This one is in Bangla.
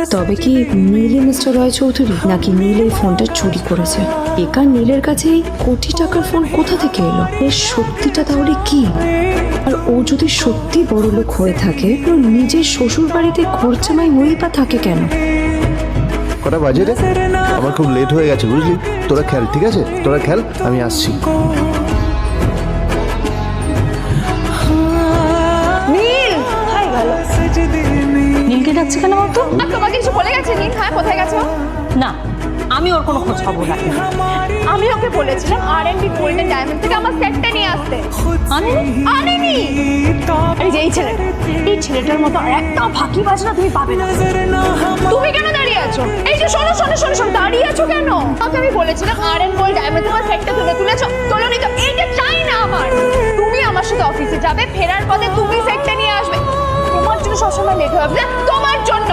তবে কি নীলই মিস্টার রয় চৌধুরী, নাকি নীল এই ফোনটা চুরি করেছে? একা নীলের কাছে এই কোটি টাকার ফোন কোথা থেকে এলো? এর সত্যিটা তাহলে কি? আর ও যদি সত্যি বড় লোক হয়ে থাকে, তো নিজের শ্বশুর বাড়িতে খরচামাই হয়েই বা থাকে কেন? কটা বাজে রে? আমার খুব লেট হয়ে গেছে বুঝলি। তোরা খেল, ঠিক আছে? তোরা খেল, আমি আসছি। নীলকে ডাকছে কেন বলতো? তোমাকে কিছু বলে গেছে নীল? হ্যাঁ, কোথায় গেছো? না, আমি ওর কোনো খোঁজ খবর রাখি না। আমি ওকে বলেছিলাম R&D গোল্ডেন ডায়মন্ড থেকে আমার সেটটা নিয়ে আসতে। আনেনি। আরে যে এই ছেলেটার মতো আর একটা ফাঁকি বাজনা তুমি পাবে না। তুমি কেন দাঁড়িয়ে আছো? এই যে শোনো শোনো শোনো শোনো, দাঁড়িয়ে আছো কেন? তোমাকে আমি বলেছিলাম R&D গোল্ড ডায়মন্ড তোমার সেটটা তুলেছো, তোলোনি তো। এইটা চাই না আমার। তুমি আমার সাথে অফিসে যাবে, ফেরার পথে তুমি সেটটা নিয়ে আসবে। তোমার জন্য সবসময় লেট হবে, তোমার জন্য।